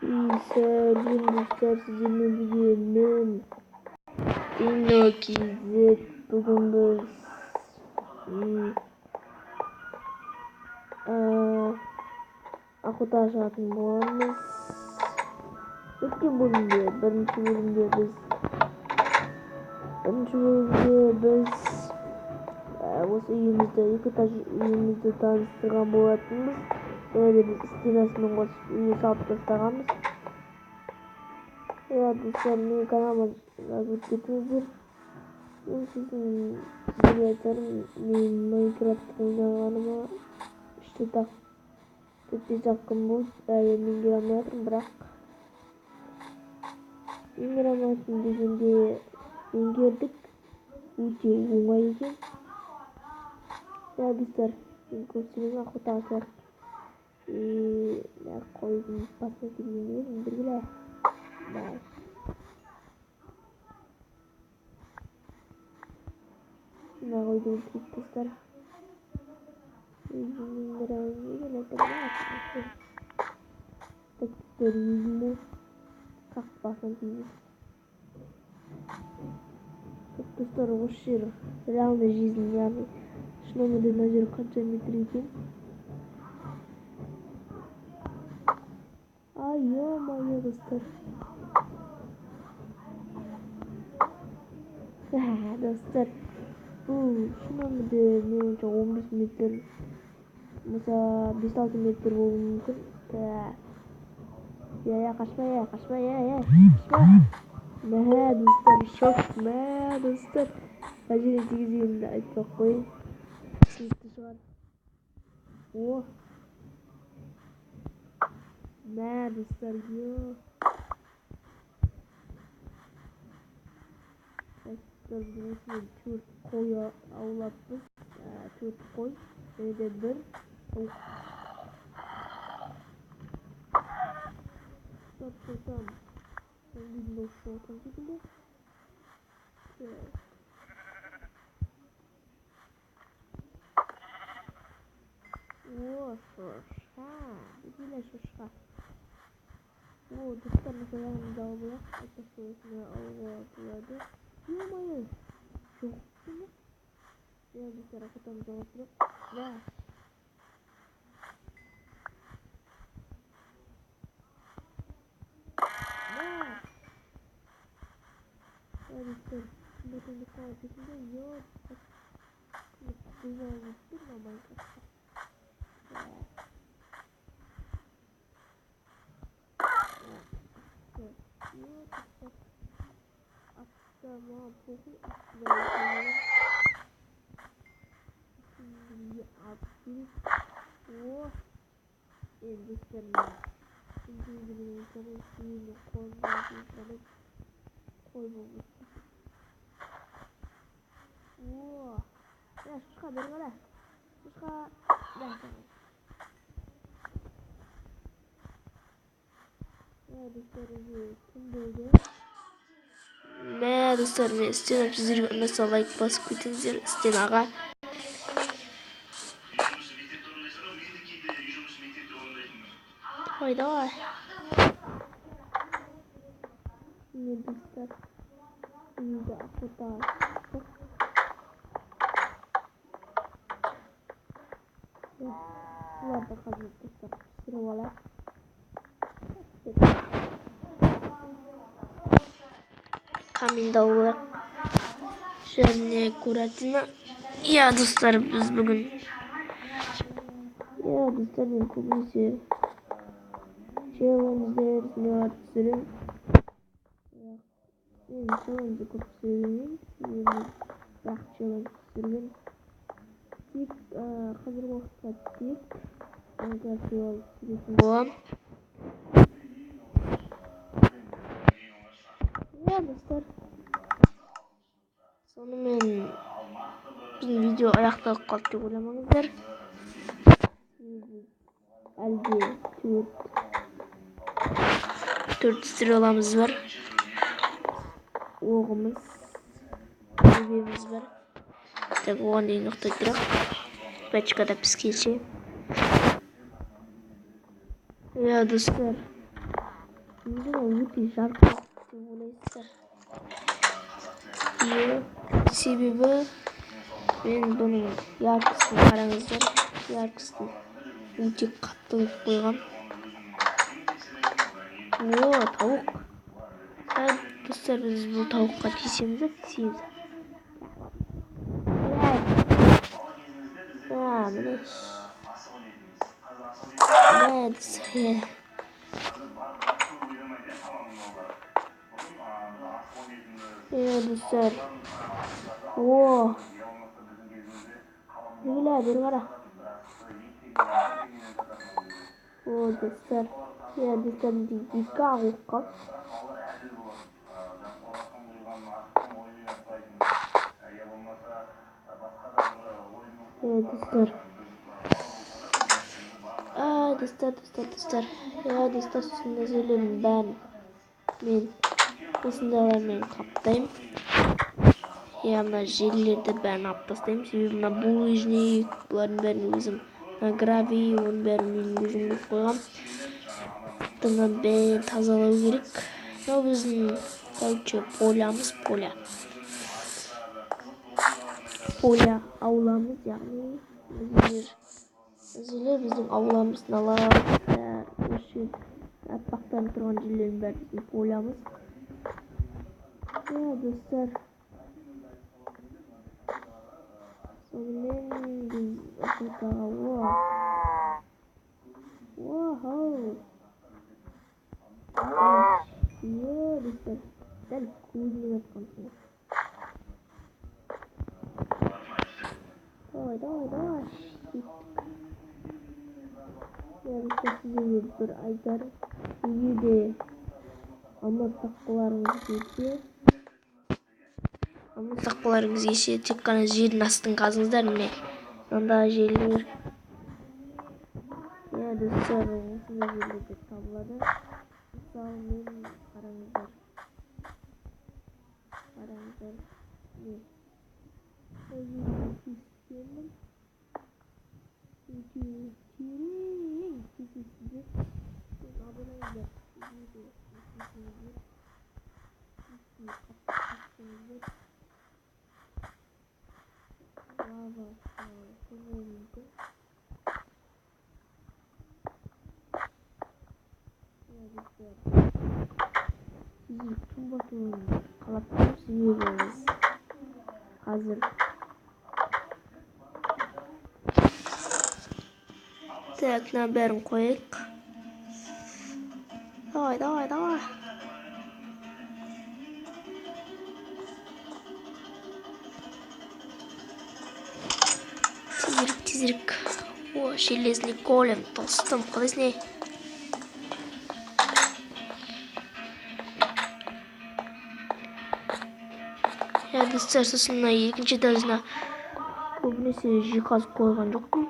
Dostlar sizinle bugün Dinokiz'de bugün biz aku taşıtın boğazımız birinci bölümde biz осы үйімізді таныстырған болатынбыз. Және біз стенасымен қосып үй салып тастағанбыз. Достар, менің каналыма жазылып кетіңіздер. Мен сізге айтарым, мен Майнкрафт ойнағаныма ішті тепе жақын болды. Әлі меңгере алмай жатырмын, бірақ меңгере алмайтын дегенде меңгердік. Өте оңай екен. Достар, көптеген охоташылар қойдың басына келгенмен біргеле. Мына қойды өлтірейік, достар. Өзімнің қақпасынан тиіп. Достар, осы жер реальный жизнь, яғни шынымен де мына жер қанша метр екен? Ё-моё, достар. Достар, бұл шынымен де меніңше 15 метр, мысалы 5-6 метр болуы мүмкін. Қашпа. Достар, шок. Достар, әжене тигізгенімді айтпақ қойын. Түсінікті шығар. Достар, Достар, осымен 4 қой аулаппыз. 4 қой. Және де 1 тауық. Топтасам. Видно, что там секунду. Шошқа. Видно, шошқа. Достар, mesela dağılıyor. Arkadaşlar alıyor. Ё-моё. Çok güzel. Dostlar, akutan dağılıyor. Dostlar, bakın bu kadar şekilde yok. Güzel bir Minecraft'ta. Aslama bugün aslama. Şimdi aktif. Dostlar, şimdi insanın suyunu koymamış. Şuşka benim öyle. Şuşka. Dostlar, kim böyle? Dostlar, men istenen sizlerge mesela like basıp ketіңіздер стенаға. Давай. Достар, үйді охота. Ладно, қазір достар, пісіріп алайық. Каминді алайық. Және куратина. Достар, біз бүгін. Достар, мен көбінесе челлендждер түсірем. Мен челленджді көп түсірмеймін. Бірақ челлендж түсірген. Тек қазіргі уақытта тек Minecraft түсіретін болам. Достар, сонымен біздің видео аяқталып қалды деп ойламаңыздар. Әлде 4 стрелямыз бар. Оғымыз, өбеміз бар. Так, оған дейін ұқтай тұрақ. Пәчкада піскенше. Достар, Неге өте жарқын деп ойлайсыздар? Иә, себебі мен бұның яркостын қараңыздар. Яркостын өте қатты қойып қойғам. О, тауық. Достар, біз бұл тауыққа тиісеміз бе? Тиісеміз. Міне. Достар. О. Неге бері қара. О, достар. Достар, екі ақуыққа. Достар. Достар, сонда жерлерін бәрін мен осындайлармен қаптаймын. Мына жерлерді бәрін алып тастаймын. Себебі мына булыжник, бұлардың бәрін өзім, гравий, оның бәрін мен өзім қойып қойғам. Бұның бәрін тазалау керек. Мынау біздің полямыз, поля ауламыз, яғни өзілер біздің ауламыз налар. Осы аппақтан тұрған жерлердің бәрі біздің полямыз. Достар, сонымен біз охотаға достар, дәл көзінен атқансың. Давай. Достар, сіздерге бір айтар. Егерде алмас тақпаларыңыз есе, тек қана жердің астын қазыңыздар. Міне, мынандай жерлер. Достар, осындай жерлерде табылады. Мысалы, мен қараңыздар. Мен өте терең кездесіздер. Абонеңіздер. Лава қоймауы мүмкін. Сізді қымбатуын қалап тұрмын, себебі қазір так, мына бәрін қойайық. Давай. Тезірек. О, железный голем, толстым, қылыс не? Достар, сосын мына екінші этажына көбінесе жиһаз қойған жоқпын.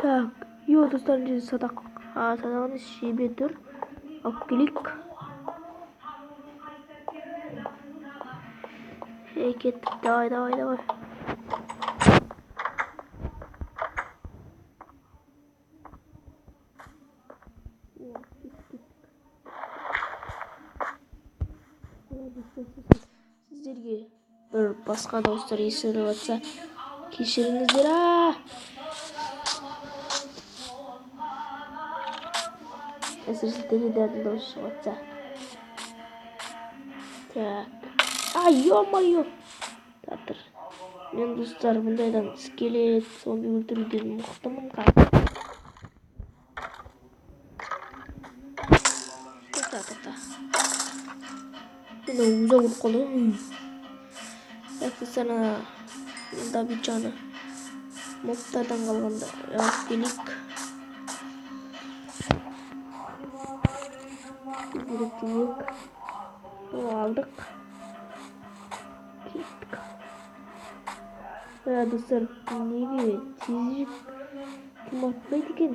Так, достар, садағымыз шебе тұр. Алып келейік. Кеттік, давай. Сіздерге бір басқа дауыстар естіліп жатса, кешіріңіздер. Әсіресе теледидардың дауысы шығып жатса. Так. Ё-моё! Татыр. Мен, достар, бұндайдан скелет, зомби өлтіруден мықтымын. Тоқта. Мен ұзақ өліп қалдым. Достар, Давиджаны мобтардан қалғанда алып келейік. Тезірек. Алдық. Кеттік. Достар, неге тезірек кім атпайды екен?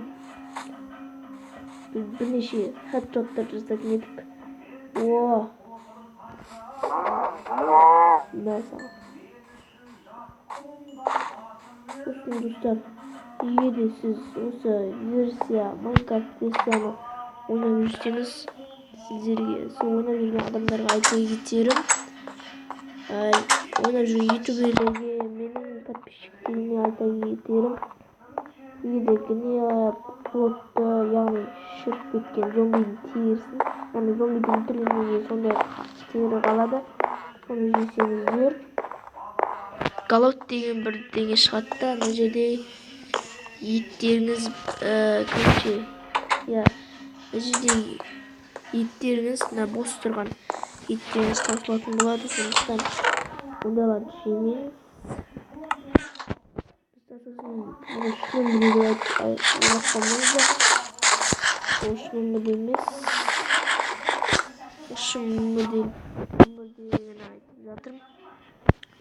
Біз бірнеше хедшоттар жасайтын едік. Сосын, достар, егер де сіз осы версия, Майнкрафт версияны ойнап жүрсеңіз, сіздерге сол ойнап жүрген адамдарға айта кетерім, ойнап жүрген ютуберлерге, менің подписчиктеріме айта кетерім, егерде не плотты, яғни шіріп кеткен зомбидің терісін, яғни зомбидің өлтіргеннен кейін сондай тері қалады, соны жесеңіздер голод деген бірдеңе шығады да, мына жерде еттеріңіз короче, мына жерде еттеріңіз бос тұрған еттеріңіз таусылатын болады, сондықтан ондайларды жемеңіз. Шлемді ойлап ол шлемді емес, шымды деген айтып жатырмын.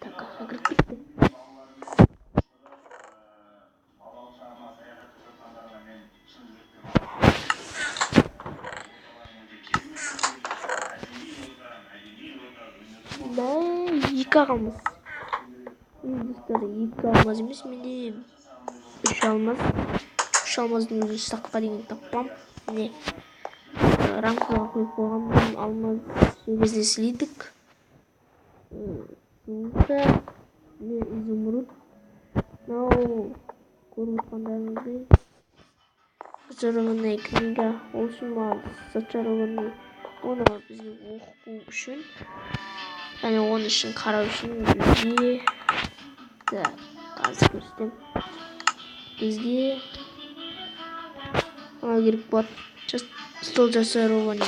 Так, кіріп кетті. Екі ағамыз. Достар, екі алмаз емес, менде үш алмаз. Үш алмаздың өзін саққа деген таппам. Міне, рамкаға қойып қойған алмаз жерден сілейдік. Соңында изумруд. Мынау көріп отқандарыңыздай зачарованная книга. Ол үшін маған зачарованный оны бізге оқу үшін, яғни оның үшін қарау үшін бізге қазір көрсетем. Бізге керек болады. Стол зачарованный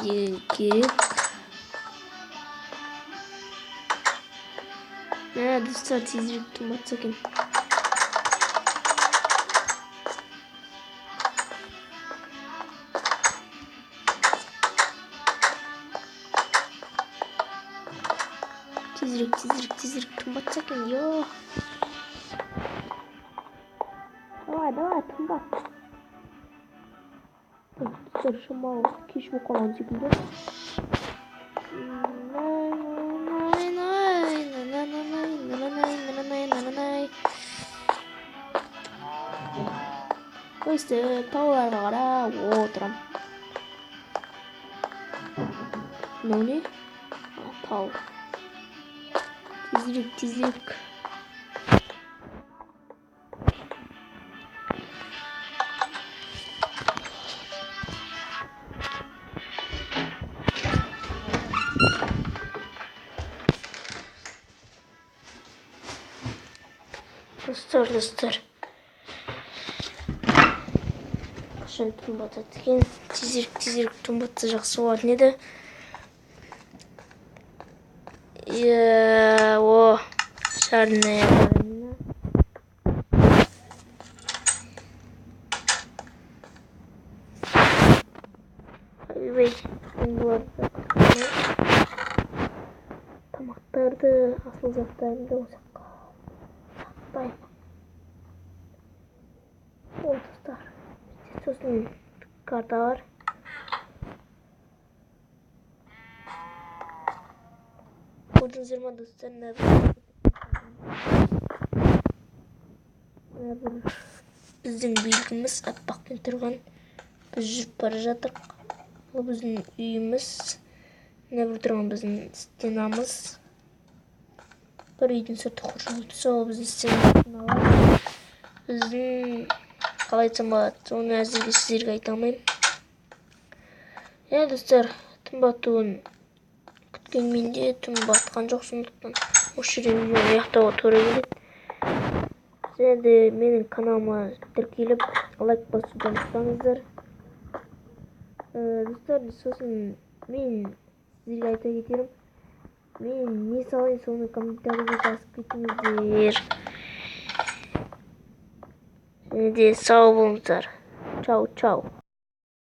деген керек. Достар, тезірек туматса екен. Тезірек туматса екен, йо. Давай, тумбат. Достар, шамалы кеш болып қалған секілді. Өстіп тауларға қарап отырам. Мынау не? Тау. Тезірек. Достар. Қашан тұнбатады екен? Тезірек тұнбатса жақсы болатын еді. О, шарная баранина. Тамақтарды, асыл заттарымды осаққа сақтаймын. Ол достар, сосын карта бар. Көрдіңіздер ма достар, біздің белгіміз аппақпен тұрған. Біз жүріп бара жатырық. Бұл біздің үйіміз. Бір тұрған біздің стенамыз. Бір үйдің сырты құрылды, сол біздің стенамыз. Біздің қалай айтсам болады, соны әзірге сіздерге айта алмаймын. Достар, тұнбатуын күткенмен де тұнбатқан жоқ, сондықтан осы жерден видеоны аяқтауға тура келеді. Және де менің каналыма тіркеліп лайк басуды ұмытпаңыздар. Достар, сосын мен сіздерге айта кетерім, мен не салайын, соны комментарийге жазып кетіңіздер. Және де сау болыңыздар. Чау.